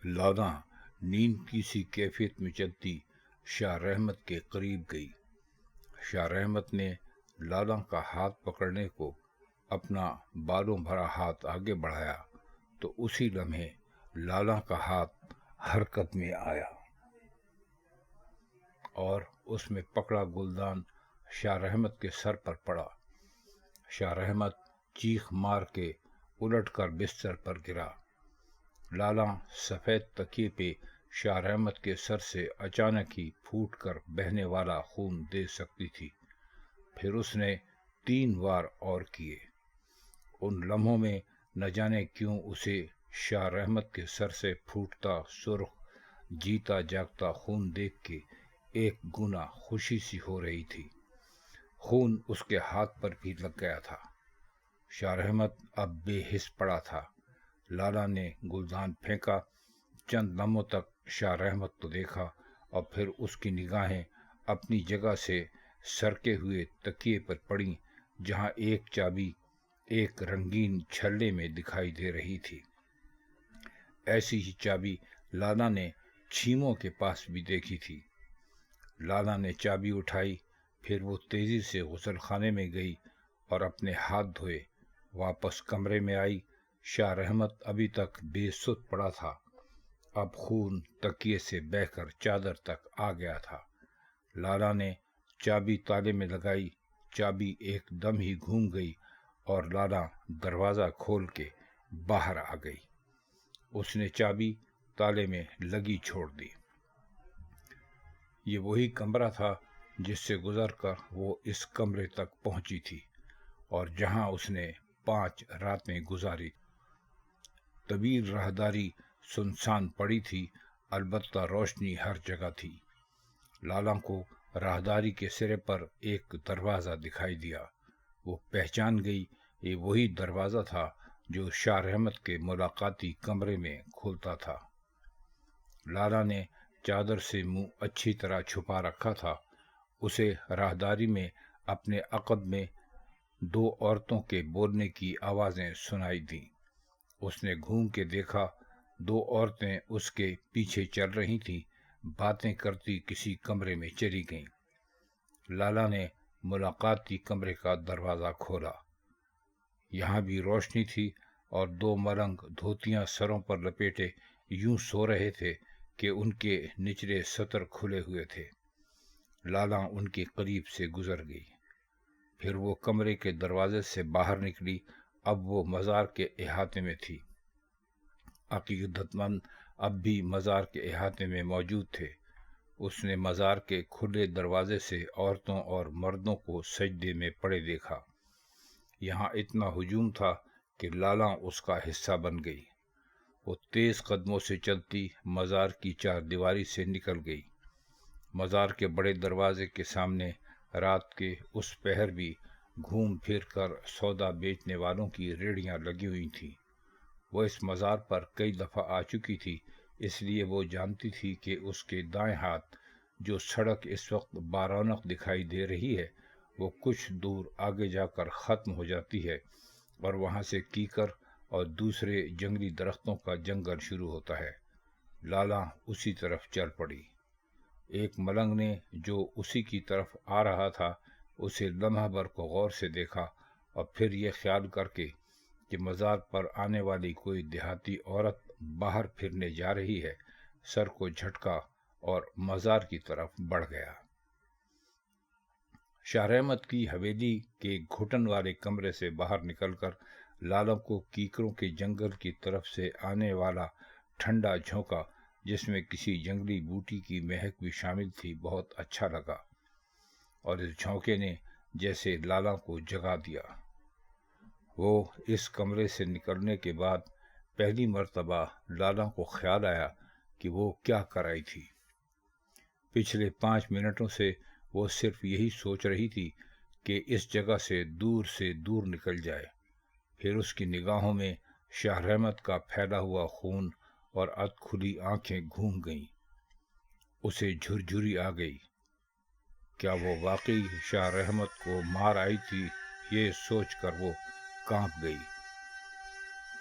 لالا نیند کی سی کیفیت میں چلتی شاہ رحمت کے قریب گئی۔ شاہ رحمت نے لالا کا ہاتھ پکڑنے کو اپنا بالوں بھرا ہاتھ آگے بڑھایا تو اسی لمحے لالا کا ہاتھ حرکت میں آیا اور اس میں پکڑا گلدان شاہ رحمت کے سر پر پڑا۔ شاہ رحمت چیخ مار کے الٹ کر بستر پر گرا۔ لالا سفید تکیے پہ شاہ رحمت کے سر سے اچانک ہی پھوٹ کر بہنے والا خون دے سکتی تھی۔ پھر اس نے 3 وار اور کیے۔ ان لمحوں میں نہ جانے کیوں اسے شاہ رحمت کے سر سے پھوٹتا سرخ جیتا جاگتا خون دیکھ کے ایک گنا خوشی سی ہو رہی تھی۔ خون اس کے ہاتھ پر بھی لگ گیا تھا۔ شاہ رحمت اب بے حس پڑا تھا۔ لالا نے گلدان پھینکا۔ چند لمحوں تک شاہ رحمت کو دیکھا اور پھر اس کی نگاہیں اپنی جگہ سے سرکے ہوئے تکیے پر پڑیں جہاں ایک چابی ایک رنگین چھلے میں دکھائی دے رہی تھی۔ ایسی ہی چابی لالا نے چھیموں کے پاس بھی دیکھی تھی۔ لالا نے چابی اٹھائی، پھر وہ تیزی سے غسل خانے میں گئی اور اپنے ہاتھ دھوئے۔ واپس کمرے میں آئی۔ شاہ رحمت ابھی تک بے سدھ پڑا تھا۔ اب خون تکیے سے بہہ کر چادر تک آ گیا تھا۔ لالا نے چابی تالے میں لگائی۔ چابی ایک دم ہی گھوم گئی اور لالا دروازہ کھول کے باہر آ گئی۔ اس نے چابی تالے میں لگی چھوڑ دی۔ یہ وہی کمرہ تھا جس سے گزر کر وہ اس کمرے تک پہنچی تھی اور جہاں اس نے 5 راتیں گزاری۔ طویل راہداری سنسان پڑی تھی، البتہ روشنی ہر جگہ تھی۔ لالا کو راہداری کے سرے پر ایک دروازہ دکھائی دیا۔ وہ پہچان گئی، یہ وہی دروازہ تھا جو شاہ رحمت کے ملاقاتی کمرے میں کھلتا تھا۔ لالا نے چادر سے منہ اچھی طرح چھپا رکھا تھا۔ اسے راہداری میں اپنے عقب میں 2 عورتوں کے بولنے کی آوازیں سنائی دیں۔ اس نے گھوم کے دیکھا، 2 عورتیں اس کے پیچھے چل رہی تھیں، باتیں کرتی کسی کمرے میں چلی گئیں۔ لالا نے ملاقاتی کمرے کا دروازہ کھولا۔ یہاں بھی روشنی تھی اور 2 ملنگ دھوتیاں سروں پر لپیٹے یوں سو رہے تھے کہ ان کے نچلے سطر کھلے ہوئے تھے۔ لالا ان کے قریب سے گزر گئی۔ پھر وہ کمرے کے دروازے سے باہر نکلی۔ اب وہ مزار کے احاطے میں تھی۔ عقیدت مند اب بھی مزار کے احاطے میں موجود تھے۔ اس نے مزار کے کھلے دروازے سے عورتوں اور مردوں کو سجدے میں پڑے دیکھا۔ یہاں اتنا ہجوم تھا کہ لالا اس کا حصہ بن گئی۔ وہ تیز قدموں سے چلتی مزار کی 4 دیواری سے نکل گئی۔ مزار کے بڑے دروازے کے سامنے رات کے اس پہر بھی گھوم پھر کر سودا بیچنے والوں کی ریڑیاں لگی ہوئی تھیں۔ وہ اس مزار پر کئی دفعہ آ چکی تھی، اس لیے وہ جانتی تھی کہ اس کے دائیں ہاتھ جو سڑک اس وقت بارونق دکھائی دے رہی ہے، وہ کچھ دور آگے جا کر ختم ہو جاتی ہے اور وہاں سے کیکر اور دوسرے جنگلی درختوں کا جنگل شروع ہوتا ہے۔ لالا اسی طرف چل پڑی۔ ایک ملنگ نے جو اسی کی طرف آ رہا تھا اسے لمحہ بھر کو غور سے دیکھا اور پھر یہ خیال کر کے کہ مزار پر آنے والی کوئی دیہاتی عورت باہر پھرنے جا رہی ہے، سر کو جھٹکا اور مزار کی طرف بڑھ گیا۔ شاہ رحمت کی حویلی کے گھٹن والے کمرے سے باہر نکل کر لالا کو کیکروں کے جنگل کی طرف سے آنے والا ٹھنڈا جھونکا، جس میں کسی جنگلی بوٹی کی مہک بھی شامل تھی، بہت اچھا لگا اور اس جھونکے نے جیسے لالا کو جگا دیا۔ وہ اس کمرے سے نکلنے کے بعد پہلی مرتبہ لالا کو خیال آیا کہ وہ کیا کر آئی تھی۔ پچھلے 5 منٹوں سے وہ صرف یہی سوچ رہی تھی کہ اس جگہ سے دور نکل جائے۔ پھر اس کی نگاہوں میں شاہ رحمت کا پھیلا ہوا خون اور اد کھلی آنکھیں گھوم گئیں۔ اسے جھرجھری آ گئی۔ کیا وہ واقعی شاہ رحمت کو مار آئی تھی؟ یہ سوچ کر وہ کانپ گئی۔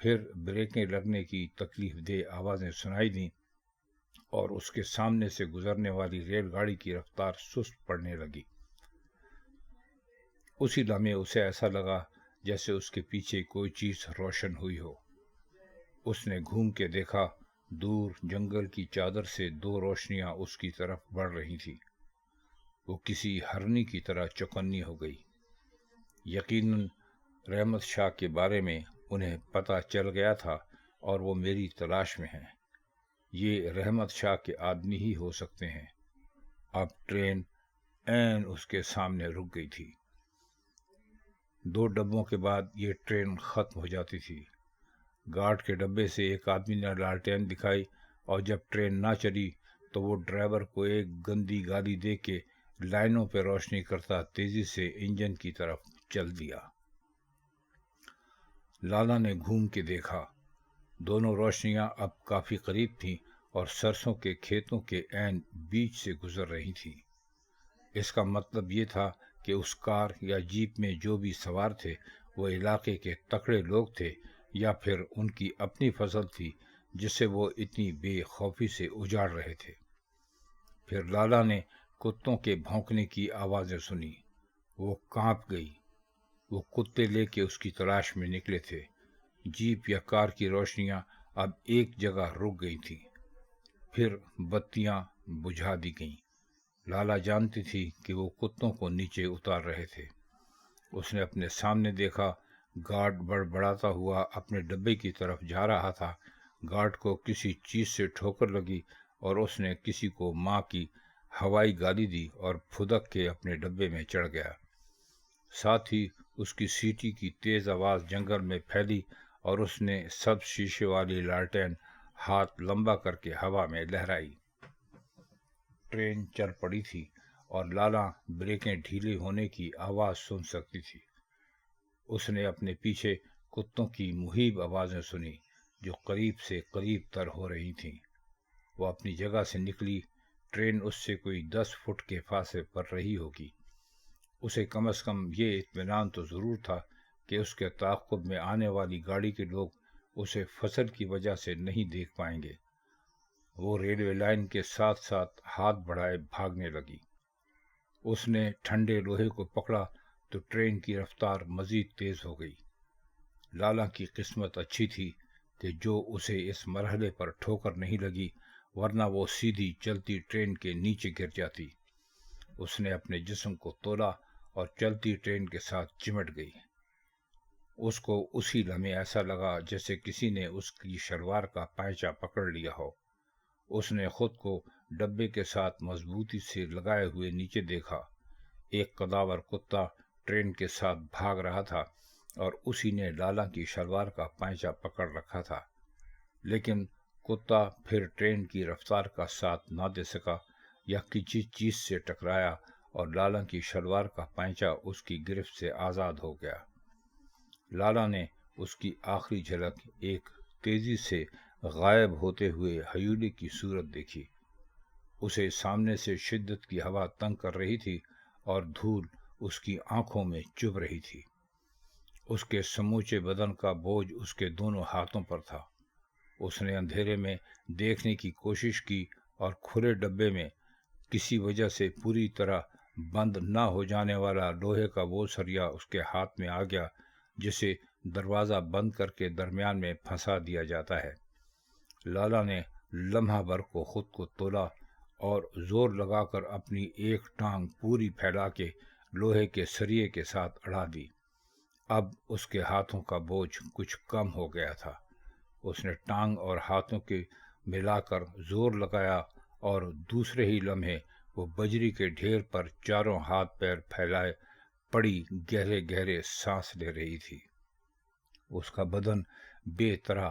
پھر بریکیں لگنے کی تکلیف دہ آوازیں سنائی دیں اور اس کے سامنے سے گزرنے والی ریل گاڑی کی رفتار سست پڑنے لگی۔ اسی لمحے اسے ایسا لگا جیسے اس کے پیچھے کوئی چیز روشن ہوئی ہو۔ اس نے گھوم کے دیکھا، دور جنگل کی چادر سے دو روشنیاں اس کی طرف بڑھ رہی تھیں۔ وہ کسی ہرنی کی طرح چوکنی ہو گئی۔ یقیناً رحمت شاہ کے بارے میں انہیں پتہ چل گیا تھا اور وہ میری تلاش میں ہیں۔ یہ رحمت شاہ کے آدمی ہی ہو سکتے ہیں۔ اب ٹرین عین اس کے سامنے رک گئی تھی۔ 2 ڈبوں کے بعد یہ ٹرین ختم ہو جاتی تھی۔ گارڈ کے ڈبے سے ایک آدمی نے لالٹین دکھائی اور جب ٹرین نہ چلی تو وہ ڈرائیور کو ایک گندی گالی دے کے لائنوں پہ روشنی کرتا تیزی سے انجن کی طرف چل دیا۔ لالا نے گھوم کے دیکھا، دونوں روشنیاں اب کافی قریب تھیں اور سرسوں کے کھیتوں کے عین بیچ سے گزر رہی تھیں۔ اس کا مطلب یہ تھا کہ اس کار یا جیپ میں جو بھی سوار تھے وہ علاقے کے تکڑے لوگ تھے یا پھر ان کی اپنی فصل تھی جسے وہ اتنی بے خوفی سے اجاڑ رہے تھے۔ پھر لالا نے کتوں کے بھونکنے کی آوازیں سنی۔ وہ کانپ گئی۔ وہ کتے لے کے اس کی تلاش میں نکلے تھے۔ جیپ یا کار کی روشنیاں اب ایک جگہ رک گئی تھیں، پھر بتیاں بجھا دی گئیں۔ لالا جانتی تھی کہ وہ کتوں کو نیچے اتار رہے تھے۔ اس نے اپنے سامنے دیکھا، گارڈ بڑبڑاتا ہوا اپنے ڈبے کی طرف جا رہا تھا۔ گارڈ کو کسی چیز سے ٹھوکر لگی اور اس نے کسی کو ماں کی ہوائی گالی دی اور پھدک کے اپنے ڈبے میں چڑھ گیا۔ ساتھ ہی اس کی سیٹی کی تیز آواز جنگل میں پھیلی اور اس نے سب شیشے والی لالٹین ہاتھ لمبا کر کے ہوا میں لہرائی۔ ٹرین چل پڑی تھی اور لالا بریکیں ڈھیلے ہونے کی آواز سن سکتی تھی۔ اس نے اپنے پیچھے کتوں کی مہیب آوازیں سنی جو قریب سے قریب تر ہو رہی تھیں۔ وہ اپنی جگہ سے نکلی۔ ٹرین اس سے کوئی 10 فٹ کے فاصلے پر رہی ہوگی۔ اسے کم از کم یہ اطمینان تو ضرور تھا کہ اس کے تعاقب میں آنے والی گاڑی کے لوگ اسے فصل کی وجہ سے نہیں دیکھ پائیں گے۔ وہ ریلوے لائن کے ساتھ ساتھ ہاتھ بڑھائے بھاگنے لگی۔ اس نے ٹھنڈے لوہے کو پکڑا تو ٹرین کی رفتار مزید تیز ہو گئی۔ لالا کی قسمت اچھی تھی کہ جو اسے اس مرحلے پر ٹھوکر نہیں لگی، ورنہ وہ سیدھی چلتی ٹرین کے نیچے گر جاتی۔ اس نے اپنے جسم کو تولا اور چلتی ٹرین کے ساتھ چمٹ گئی۔ اس کو اسی لمحے ایسا لگا جیسے کسی نے اس کی شلوار کا پائچہ پکڑ لیا ہو۔ اس نے خود کو ڈبے کے ساتھ مضبوطی سے لگائے ہوئے نیچے دیکھا۔ ایک قداور کتا ٹرین کے ساتھ بھاگ رہا تھا اور اسی نے لالا کی شلوار کا پائچہ پکڑ رکھا تھا، لیکن کتا پھر ٹرین کی رفتار کا ساتھ نہ دے سکا یا کسی چیز سے ٹکرایا اور لالا کی شلوار کا پائچہ اس کی گرفت سے آزاد ہو گیا۔ لالا نے اس کی آخری جھلک ایک تیزی سے غائب ہوتے ہوئے ہیولے کی صورت دیکھی۔ اسے سامنے سے شدت کی ہوا تنگ کر رہی تھی اور دھول اس کی آنکھوں میں چبھ رہی تھی۔ اس کے سموچے بدن کا بوجھ اس کے دونوں ہاتھوں پر تھا۔ اس نے اندھیرے میں دیکھنے کی کوشش کی اور کھلے ڈبے میں کسی وجہ سے پوری طرح بند نہ ہو جانے والا لوہے کا وہ سریا اس کے ہاتھ میں آ گیا جسے دروازہ بند کر کے درمیان میں پھنسا دیا جاتا ہے۔ لالا نے لمحہ بھر کو خود کو تولا اور زور لگا کر اپنی ایک ٹانگ پوری پھیلا کے لوہے کے سریے کے ساتھ اڑا دی۔ اب اس کے ہاتھوں کا بوجھ کچھ کم ہو گیا تھا۔ اس نے ٹانگ اور ہاتھوں کے ملا کر زور لگایا اور دوسرے ہی لمحے وہ بجری کے ڈھیر پر چاروں ہاتھ پیر پھیلائے پڑی گہرے گہرے سانس لے رہی تھی۔ اس کا بدن بے طرح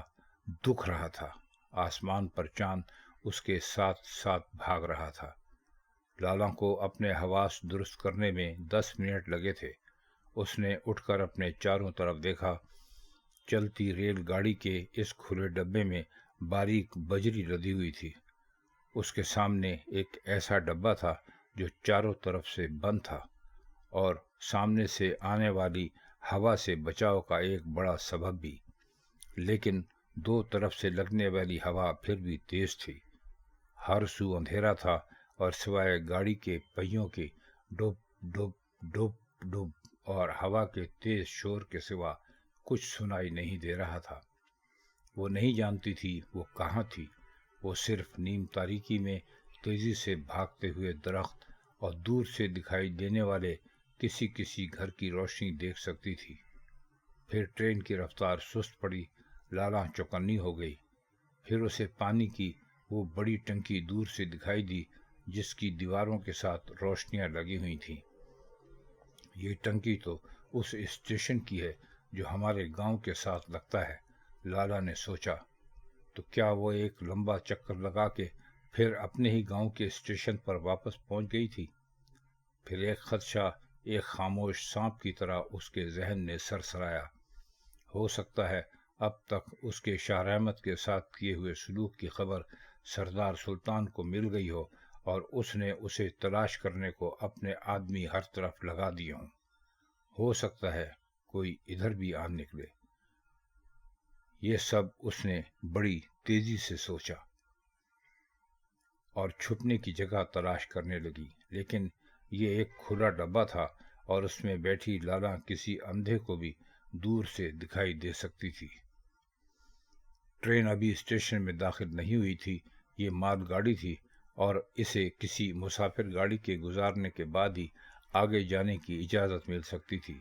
دکھ رہا تھا۔ آسمان پر چاند اس کے ساتھ ساتھ بھاگ رہا تھا۔ لالا کو اپنے حواس درست کرنے میں 10 منٹ لگے تھے۔ اس نے اٹھ کر اپنے چاروں طرف دیکھا۔ چلتی ریل گاڑی کے اس کھلے ڈبے میں باریک بجری لدی ہوئی تھی۔ اس کے سامنے ایک ایسا ڈبہ تھا جو چاروں طرف سے بند تھا اور سامنے سے آنے والی ہوا سے بچاؤ کا ایک بڑا سبب بھی۔ لیکن دو طرف سے لگنے والی ہوا پھر بھی تیز تھی۔ ہر سو اندھیرا تھا اور سوائے گاڑی کے پہیوں کے ڈوب ڈوب ڈوب ڈوب اور ہوا کے تیز شور کے سوا کچھ سنائی نہیں دے رہا تھا۔ وہ نہیں جانتی تھی وہ کہاں تھی۔ وہ صرف نیم تاریکی میں تیزی سے بھاگتے ہوئے درخت اور دور سے دکھائی دینے والے کسی گھر کی روشنی دیکھ سکتی تھی۔ پھر ٹرین کی رفتار سست پڑی، لالا چوکنی ہو گئی۔ پھر اسے پانی کی وہ بڑی ٹنکی دور سے دکھائی دی جس کی دیواروں کے ساتھ روشنیاں لگی ہوئی تھیں۔ یہ ٹنکی تو اس اسٹیشن کی ہے جو ہمارے گاؤں کے ساتھ لگتا ہے، لالا نے سوچا۔ تو کیا وہ ایک لمبا چکر لگا کے پھر اپنے ہی گاؤں کے اسٹیشن پر واپس پہنچ گئی تھی؟ پھر ایک خدشہ ایک خاموش سانپ کی طرح اس کے ذہن نے سرسرایا۔ ہو سکتا ہے اب تک اس کے شاہ رحمت کے ساتھ کیے ہوئے سلوک کی خبر سردار سلطان کو مل گئی ہو اور اس نے اسے تلاش کرنے کو اپنے آدمی ہر طرف لگا دیے ہوں۔ ہو سکتا ہے کوئی ادھر بھی آ نکلے۔ یہ سب اس نے بڑی تیزی سے سوچا اور چھپنے کی جگہ تلاش کرنے لگی، لیکن یہ ایک کھلا ڈبہ تھا اور اس میں بیٹھی لالا کسی اندھے کو بھی دور سے دکھائی دے سکتی تھی۔ ٹرین ابھی اسٹیشن میں داخل نہیں ہوئی تھی، یہ مال گاڑی تھی اور اسے کسی مسافر گاڑی کے گزارنے کے بعد ہی آگے جانے کی اجازت مل سکتی تھی۔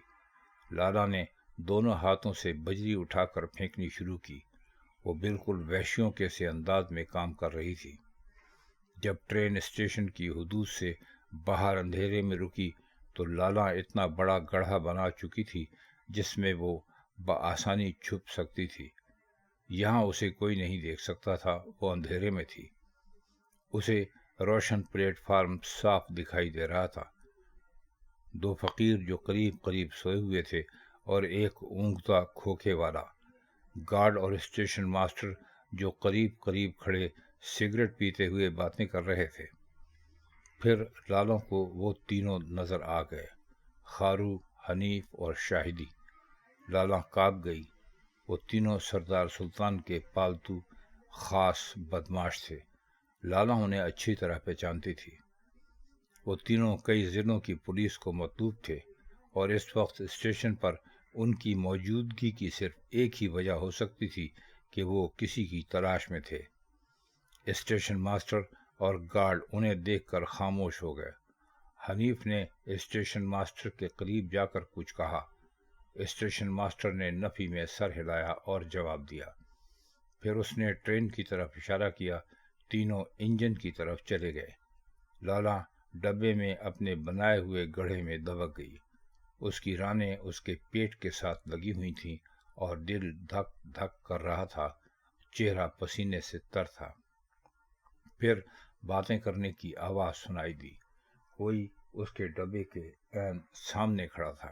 لالا نے دونوں ہاتھوں سے بجری اٹھا کر پھینکنی شروع کی۔ وہ بالکل وحشیوں کے سے انداز میں کام کر رہی تھی۔ جب ٹرین اسٹیشن کی حدود سے باہر اندھیرے میں رکی تو لالا اتنا بڑا گڑھا بنا چکی تھی جس میں وہ بآسانی چھپ سکتی تھی۔ یہاں اسے کوئی نہیں دیکھ سکتا تھا، وہ اندھیرے میں تھی۔ اسے روشن پلیٹ فارم صاف دکھائی دے رہا تھا۔ دو فقیر جو قریب قریب سوئے ہوئے تھے اور ایک اونگتا کھوکھے والا گارڈ اور اسٹیشن ماسٹر جو قریب قریب کھڑے سگریٹ پیتے ہوئے باتیں کر رہے تھے۔ پھر لالوں کو وہ تینوں نظر آ گئے، خارو، حنیف اور شاہدی۔ لالا کاگ گئی۔ وہ تینوں سردار سلطان کے پالتو خاص بدماش تھے۔ لالا انہیں اچھی طرح پہچانتی تھی۔ وہ تینوں کئی ضلعوں کی پولیس کو مطلوب تھے اور اس وقت اسٹیشن پر ان کی موجودگی کی صرف ایک ہی وجہ ہو سکتی تھی کہ وہ کسی کی تلاش میں تھے۔ اسٹیشن ماسٹر اور گارڈ انہیں دیکھ کر خاموش ہو گئے۔ حنیف نے اسٹیشن ماسٹر کے قریب جا کر کچھ کہا۔ اسٹیشن ماسٹر نے نفی میں سر ہلایا اور جواب دیا۔ پھر اس نے ٹرین کی طرف اشارہ کیا۔ تینوں انجن کی طرف چلے گئے۔ لالا ڈبے میں اپنے بنائے ہوئے گڑھے میں دبک گئی۔ اس کی رانیں اس کے پیٹ کے ساتھ لگی ہوئی تھیں اور دل دھک دھک کر رہا تھا، چہرہ پسینے سے تر تھا۔ پھر باتیں کرنے کی آواز سنائی دی۔ کوئی اس کے ڈبے کے عین سامنے کھڑا تھا۔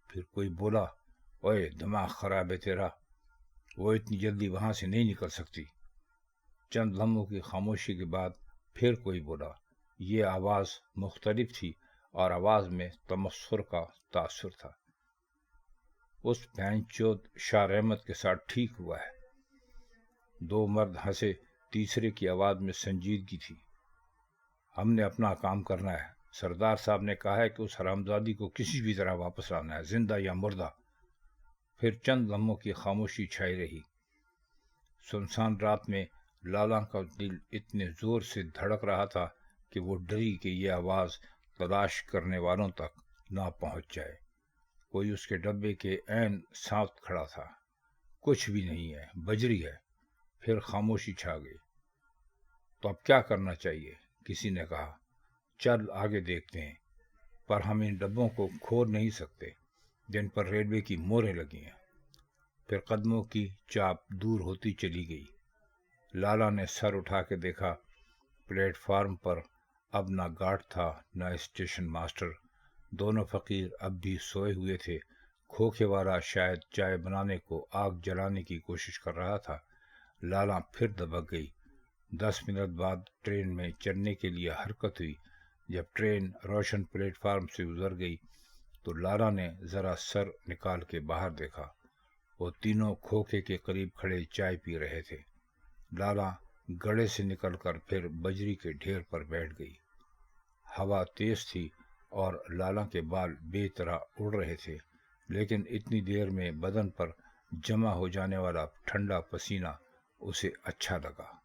پھر کوئی بولا، اوئے دماغ خراب ہے تیرا، وہ اتنی جلدی وہاں سے نہیں نکل سکتی۔ چند لمحوں کی خاموشی کے بعد پھر کوئی بولا۔ یہ آواز مختلف تھی اور آواز میں تمسخر کا تاثر تھا۔ اس بھینچود شاہ رحمت کے ساتھ ٹھیک ہوا ہے۔ دو مرد ہنسے، تیسرے کی آواز میں سنجیدگی تھی۔ ہم نے اپنا کام کرنا ہے، سردار صاحب نے کہا ہے کہ اس حرامزادی کو کسی بھی طرح واپس لانا ہے، زندہ یا مردہ۔ پھر چند لمحوں کی خاموشی چھائی رہی۔ سنسان رات میں لالا کا دل اتنے زور سے دھڑک رہا تھا کہ وہ ڈری کہ یہ آواز تلاش کرنے والوں تک نہ پہنچ جائے۔ کوئی اس کے ڈبے کے عین ساتھ کھڑا تھا۔ کچھ بھی نہیں ہے، بجری ہے۔ پھر خاموشی چھا گئی۔ تو اب کیا کرنا چاہیے؟ کسی نے کہا۔ چل آگے دیکھتے ہیں، پر ہم ان ڈبوں کو کھول نہیں سکتے جن پر ریلوے کی موریں لگی ہیں۔ پھر قدموں کی چاپ دور ہوتی چلی گئی۔ لالا نے سر اٹھا کے دیکھا۔ پلیٹ فارم پر اب نہ گارڈ تھا نہ اسٹیشن ماسٹر۔ دونوں فقیر اب بھی سوئے ہوئے تھے۔ کھوکھے والا شاید چائے بنانے کو آگ جلانے کی کوشش کر رہا تھا۔ لالا پھر دبک گئی۔ 10 منٹ بعد ٹرین میں چڑھنے کے لیے حرکت ہوئی۔ جب ٹرین روشن پلیٹ فارم سے گزر گئی تو لالا نے ذرا سر نکال کے باہر دیکھا۔ وہ تینوں کھوکھے کے قریب کھڑے چائے پی رہے تھے۔ لالا گڑھے سے نکل کر پھر بجری کے ڈھیر پر بیٹھ گئی۔ ہوا تیز تھی اور لالا کے بال بے طرح اڑ رہے تھے، لیکن اتنی دیر میں بدن پر جمع ہو جانے والا ٹھنڈا پسینہ اسے اچھا لگا۔